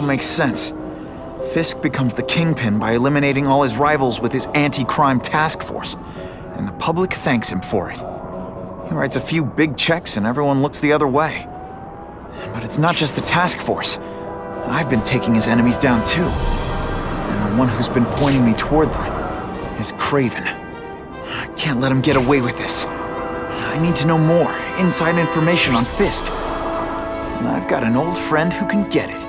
all makes sense. Fisk becomes the kingpin by eliminating all his rivals with his anti-crime task force, and the public thanks him for it. He writes a few big checks and everyone looks the other way. But it's not just the task force. I've been taking his enemies down too. And the one who's been pointing me toward them is Craven. I can't let him get away with this. I need to know more, inside information on Fisk. And I've got an old friend who can get it.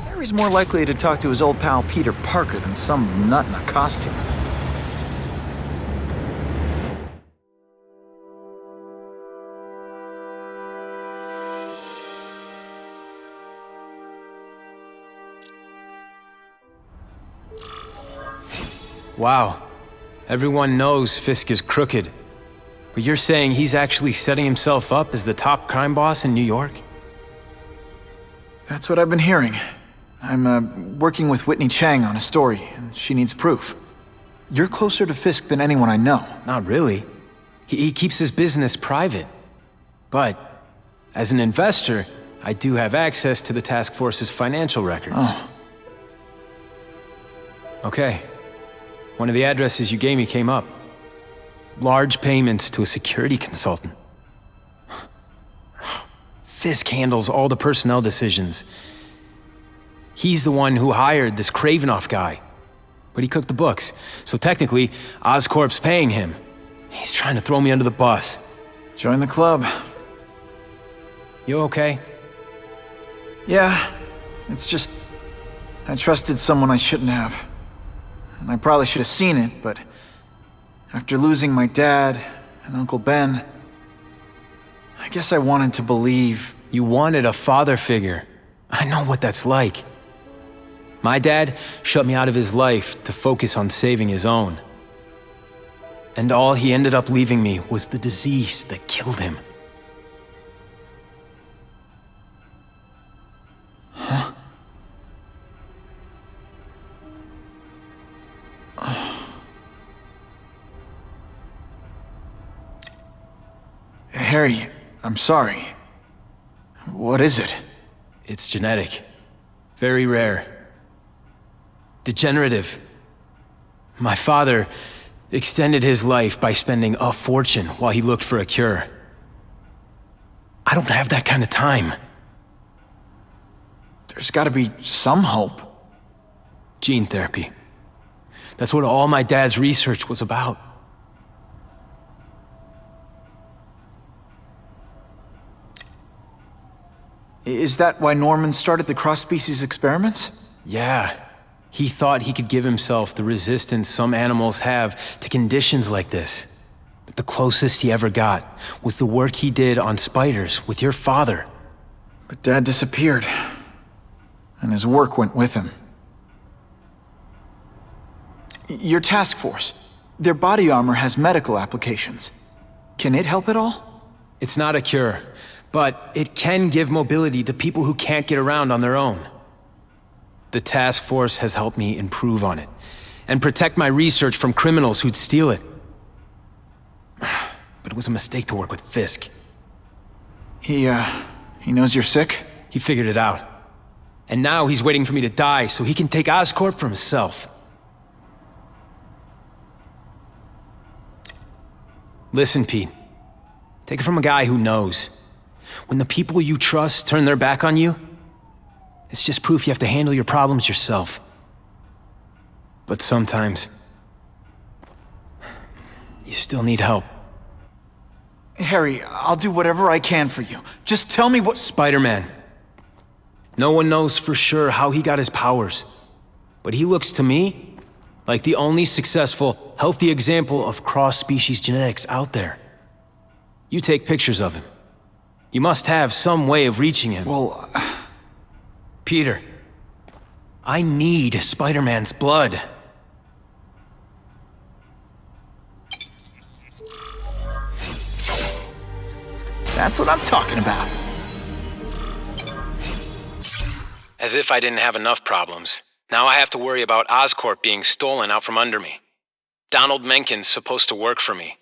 Harry's more likely to talk to his old pal Peter Parker than some nut in a costume. Wow. Everyone knows Fisk is crooked. But you're saying he's actually setting himself up as the top crime boss in New York? That's what I've been hearing. I'm working with Whitney Chang on a story, and she needs proof. You're closer to Fisk than anyone I know. Not really. He keeps his business private. But, as an investor, I do have access to the task force's financial records. Oh. Okay. One of the addresses you gave me came up. Large payments to a security consultant. Fisk handles all the personnel decisions. He's the one who hired this Kravinoff guy. But he cooked the books, so technically, Oscorp's paying him. He's trying to throw me under the bus. Join the club. You okay? Yeah, it's just... I trusted someone I shouldn't have. And I probably should have seen it, but... after losing my dad and Uncle Ben... I guess I wanted to believe... You wanted a father figure. I know what that's like. My dad shut me out of his life to focus on saving his own. And all he ended up leaving me was the disease that killed him. Huh? Harry, I'm sorry. What is it? It's genetic. Very rare. Degenerative. My father extended his life by spending a fortune while he looked for a cure. I don't have that kind of time. There's gotta be some hope. Gene therapy. That's what all my dad's research was about. Is that why Norman started the cross-species experiments? Yeah. He thought he could give himself the resistance some animals have to conditions like this. But the closest he ever got was the work he did on spiders with your father. But Dad disappeared. And his work went with him. Your task force. Their body armor has medical applications. Can it help at all? It's not a cure, but it can give mobility to people who can't get around on their own. The task force has helped me improve on it, and protect my research from criminals who'd steal it. But it was a mistake to work with Fisk. He knows you're sick? He figured it out. And now he's waiting for me to die so he can take Oscorp for himself. Listen, Pete. Take it from a guy who knows. When the people you trust turn their back on you, it's just proof you have to handle your problems yourself. But sometimes, you still need help. Harry, I'll do whatever I can for you. Just tell me what— Spider-Man. No one knows for sure how he got his powers. But he looks to me like the only successful, healthy example of cross-species genetics out there. You take pictures of him. You must have some way of reaching him. Well, Peter, I need Spider-Man's blood. That's what I'm talking about. As if I didn't have enough problems. Now I have to worry about Oscorp being stolen out from under me. Donald Menken's supposed to work for me.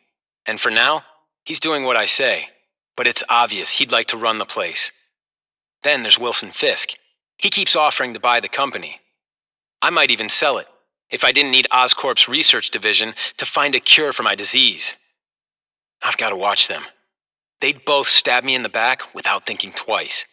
And for now, he's doing what I say. But it's obvious he'd like to run the place. Then there's Wilson Fisk. He keeps offering to buy the company. I might even sell it, if I didn't need Oscorp's research division to find a cure for my disease. I've got to watch them. They'd both stab me in the back without thinking twice.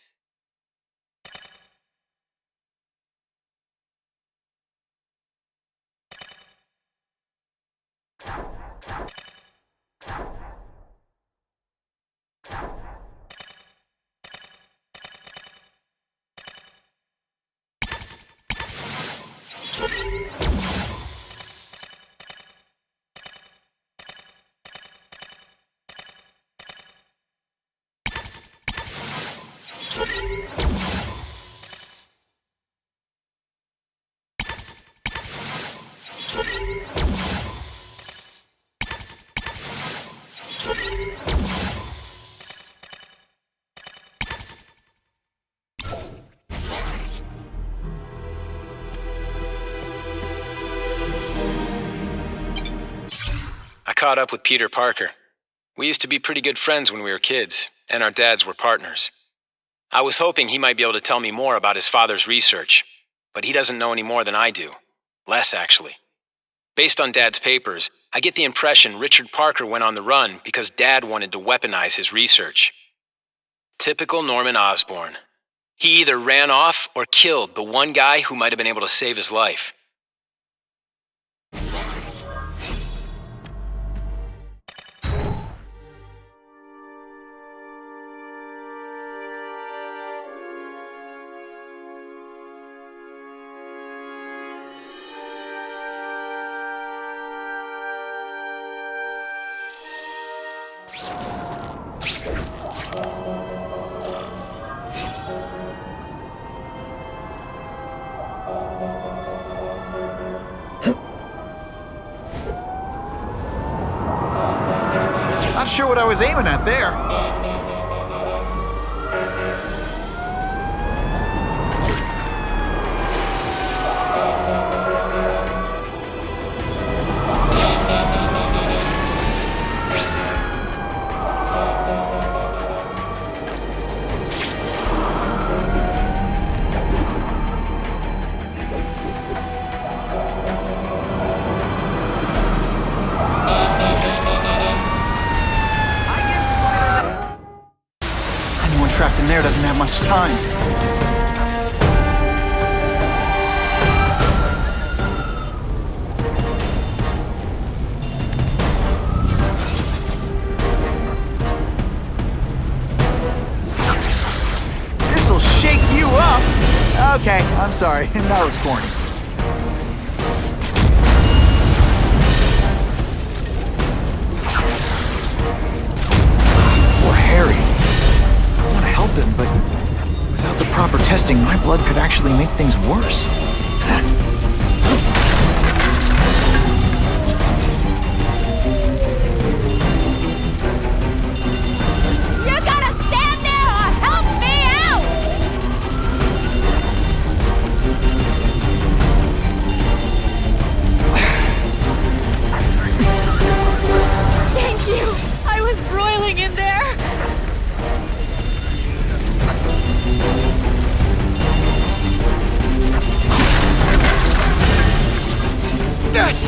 I caught up with Peter Parker. We used to be pretty good friends when we were kids, and our dads were partners. I was hoping he might be able to tell me more about his father's research, but he doesn't know any more than I do. Less, actually. Based on Dad's papers, I get the impression Richard Parker went on the run because Dad wanted to weaponize his research. Typical Norman Osborn. He either ran off or killed the one guy who might have been able to save his life. Not sure what I was aiming at there. Trapped in there doesn't have much time. This'll shake you up. Okay, I'm sorry. That was corny. Poor Harry. Him, but without the proper testing, my blood could actually make things worse. You gotta stand there or help me out! Thank you! I was broiling in there!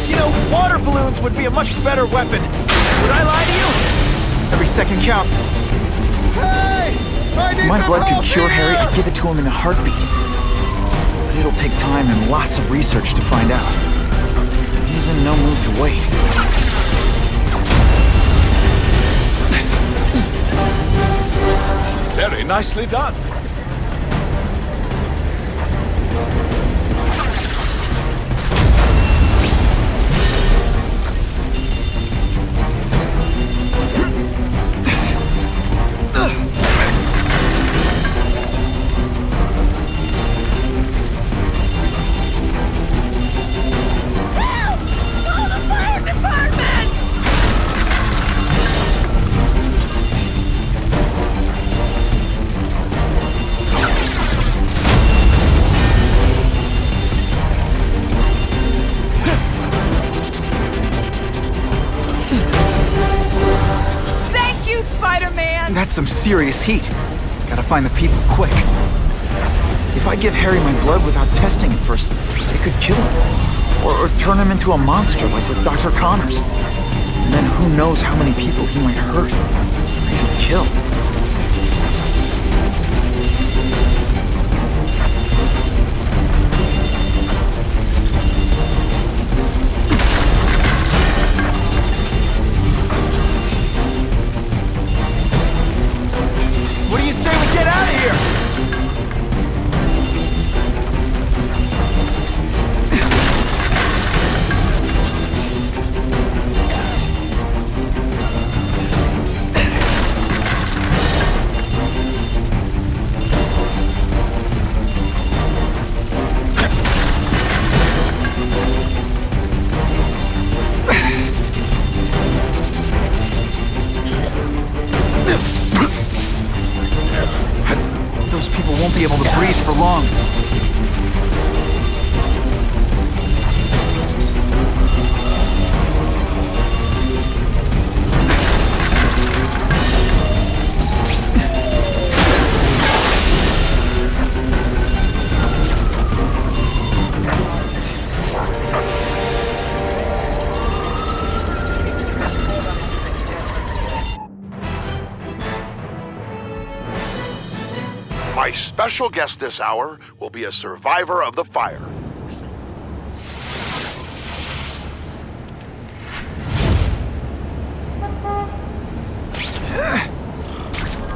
You know, water balloons would be a much better weapon. Would I lie to you? Every second counts. Hey! If my blood could cure Harry, I'd give it to him in a heartbeat. But it'll take time and lots of research to find out. He's in no mood to wait. Very nicely done. some serious heat. Gotta find the people quick. If I give Harry my blood without testing it first, it could kill him. Or turn him into a monster like with Dr. Connors. And then who knows how many people he might hurt. Or even kill. What do you say we get out of here? Those people won't be able to breathe for long. My special guest this hour will be a survivor of the fire.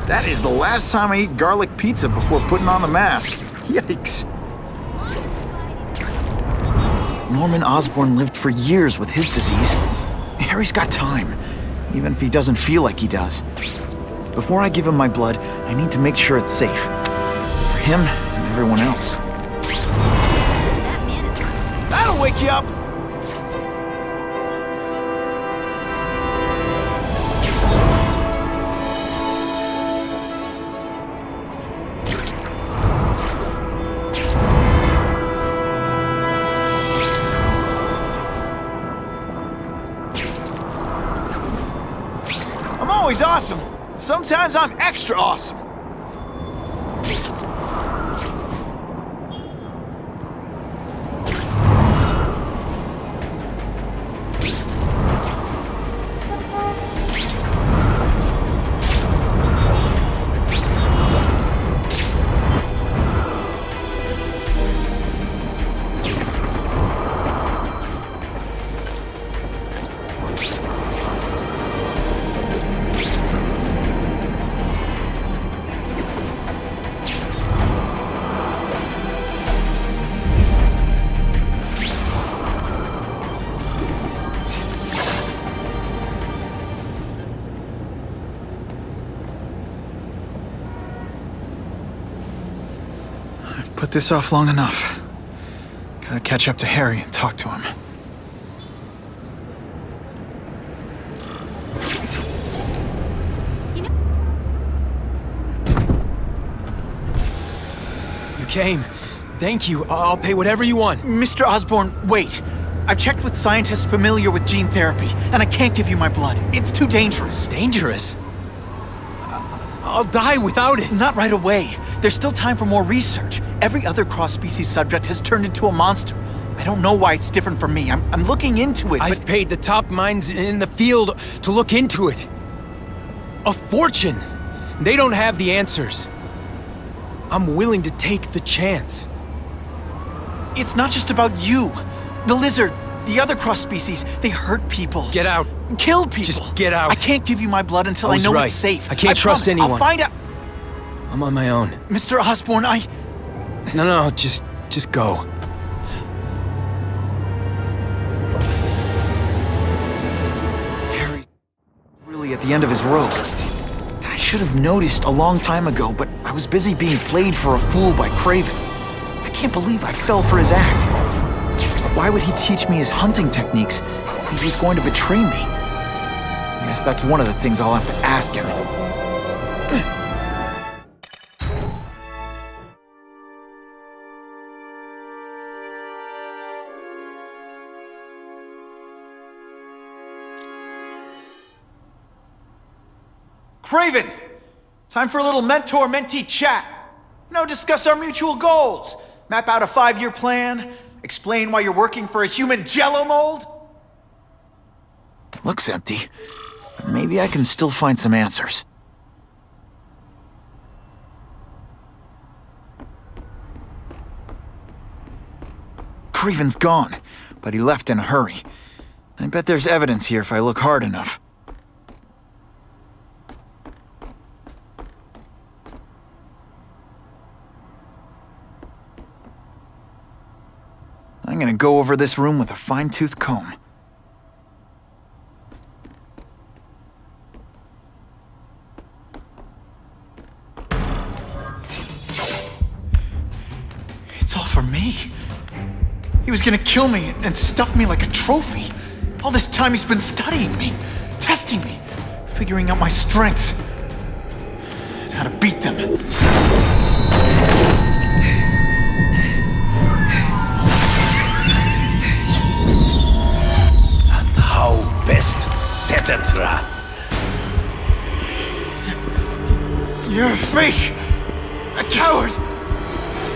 That is the last time I eat garlic pizza before putting on the mask. Yikes. Norman Osborn lived for years with his disease. Harry's got time, even if he doesn't feel like he does. Before I give him my blood, I need to make sure it's safe. For him and everyone else. That'll wake you up! I'm always awesome. Sometimes I'm extra awesome. I've put this off long enough. Gotta catch up to Harry and talk to him. You came. Thank you. I'll pay whatever you want. Mr. Osborn, wait. I've checked with scientists familiar with gene therapy, and I can't give you my blood. It's too dangerous. Dangerous? I'll die without it. Not right away. There's still time for more research. Every other cross-species subject has turned into a monster. I don't know why it's different from me. I'm looking into it, I've but... paid the top minds in the field to look into it. A fortune. They don't have the answers. I'm willing to take the chance. It's not just about you. The lizard, the other cross-species, they hurt people. Get out. Kill people. Just get out. I can't give you my blood until I was know right. it's safe. I can't trust promise. anyone. I'll find out. I'm on my own. Mr. Osborn, No, just go. Harry's really at the end of his rope. I should have noticed a long time ago, but I was busy being played for a fool by Craven. I can't believe I fell for his act. Why would he teach me his hunting techniques if he was going to betray me? I guess that's one of the things I'll have to ask him. Craven! Time for a little mentor-mentee chat. Discuss our mutual goals. Map out a 5-year plan. Explain why you're working for a human jello mold. Looks empty, but maybe I can still find some answers. Creven's gone, but he left in a hurry. I bet there's evidence here if I look hard enough. I'm gonna go over this room with a fine-tooth comb. It's all for me. He was gonna kill me and stuff me like a trophy. All this time he's been studying me, testing me, figuring out my strengths, and how to beat them. How best to set a trap? You're a fake! A coward!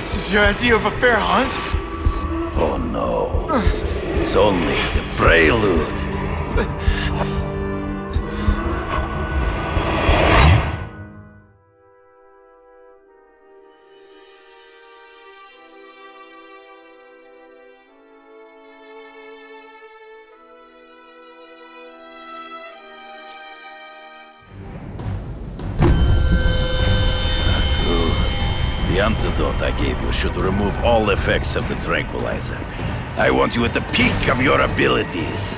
This is your idea of a fair hunt? Oh no, it's only the prelude. The antidote I gave you should remove all effects of the tranquilizer. I want you at the peak of your abilities.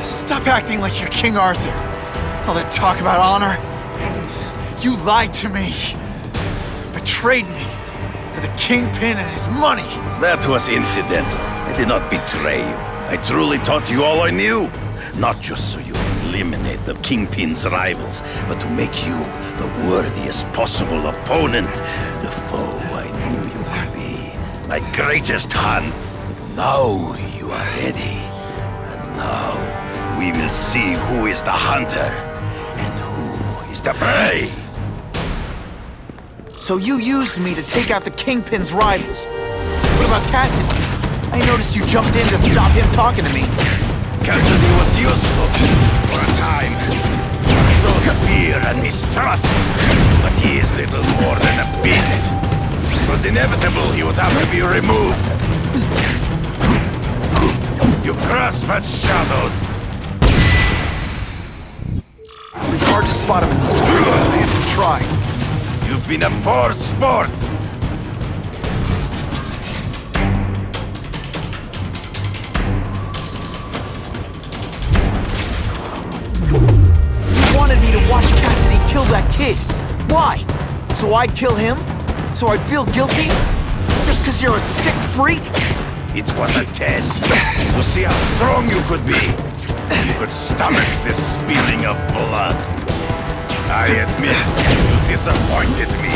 Stop acting like you're King Arthur. All that talk about honor. You lied to me. Betrayed me for the Kingpin and his money. That was incidental. I did not betray you. I truly taught you all I knew. Not just so you could eliminate the Kingpin's rivals, but to make you the worthiest possible opponent. The foe I knew you would be. My greatest hunt. Now you are ready. And now we will see who is the hunter and who is the prey. So you used me to take out the Kingpin's rivals. What about Cassidy? I noticed you jumped in to stop him talking to me. Cassidy was useful for a time. So fear and mistrust. But he is little more than a beast. It was inevitable he would have to be removed. You grasp at shadows. It'll be hard to spot him in those trees, but I have to try. You've been a poor sport. You wanted me to watch Cassidy kill that kid. Why? So I'd kill him? So I'd feel guilty? Just because you're a sick freak? It was a test to see how strong you could be. You could stomach the spilling of blood. I admit, you disappointed me.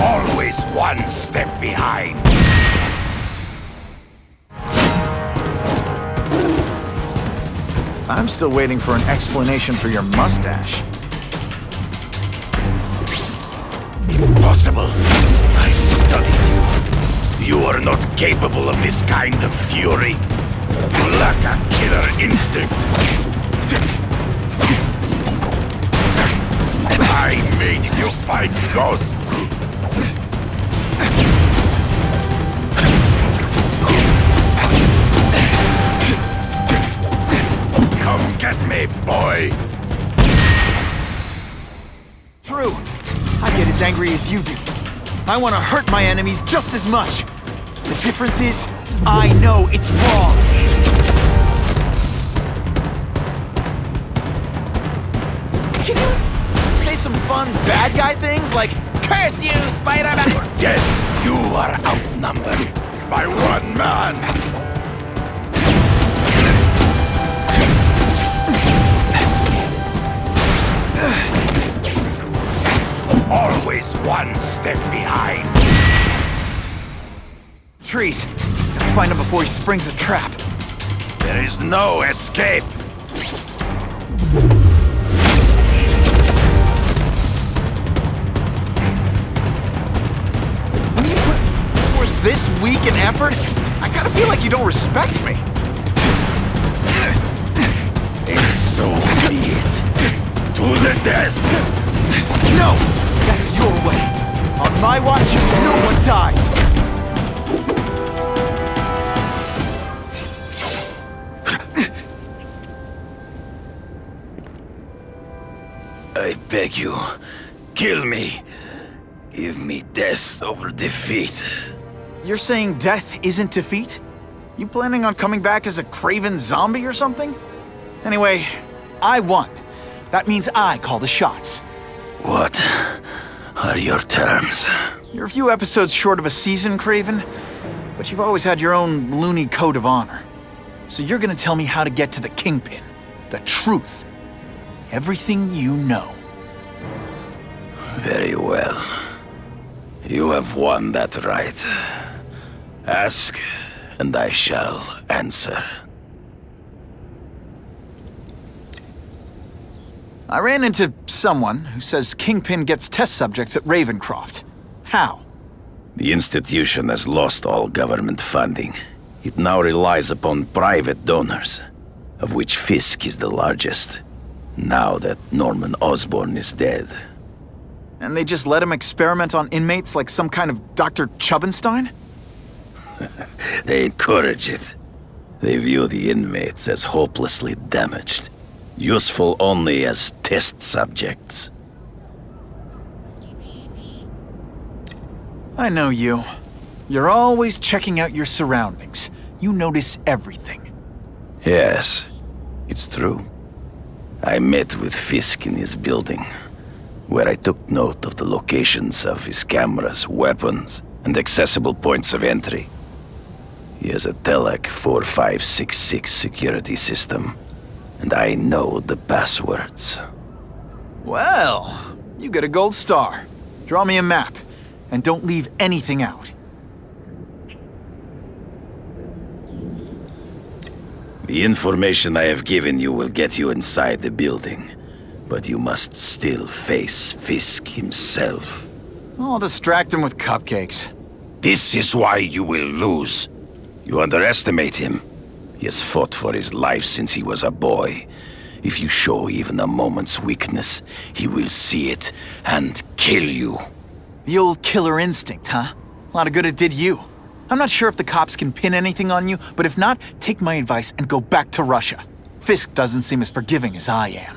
Always one step behind. I'm still waiting for an explanation for your mustache. Impossible. I studied you. You are not capable of this kind of fury. You lack a killer instinct. I made you fight ghosts. Come get me, boy. True. I get as angry as you do. I want to hurt my enemies just as much. The difference is, I know it's wrong. Can you say some fun bad guy things like, "Curse you, Spider-Man"? Forget you are outnumbered by one man. Always one step behind. Trees. Gotta find him before he springs a trap. There is no escape. week in effort? I kinda feel like you don't respect me. And so be it. To the death! No! That's your way. On my watch, no one dies. I beg you, kill me. Give me death over defeat. You're saying death isn't defeat? You planning on coming back as a craven zombie or something? Anyway, I won. That means I call the shots. What are your terms? You're a few episodes short of a season, Craven, but you've always had your own loony code of honor. So you're gonna tell me how to get to the Kingpin. The truth. Everything you know. Very well. You have won that right. Ask, and I shall answer. I ran into someone who says Kingpin gets test subjects at Ravencroft. How? The institution has lost all government funding. It now relies upon private donors, of which Fisk is the largest, now that Norman Osborn is dead. And they just let him experiment on inmates like some kind of Dr. Chubbenstein? They encourage it. They view the inmates as hopelessly damaged, useful only as test subjects. I know you. You're always checking out your surroundings. You notice everything. Yes, it's true. I met with Fisk in his building, where I took note of the locations of his cameras, weapons, and accessible points of entry. He has a Telec 4566 security system, and I know the passwords. Well, you get a gold star. Draw me a map, and don't leave anything out. The information I have given you will get you inside the building, but you must still face Fisk himself. I'll distract him with cupcakes. This is why you will lose. You underestimate him. He has fought for his life since he was a boy. If you show even a moment's weakness, he will see it and kill you. The old killer instinct, huh? A lot of good it did you. I'm not sure if the cops can pin anything on you, but if not, take my advice and go back to Russia. Fisk doesn't seem as forgiving as I am.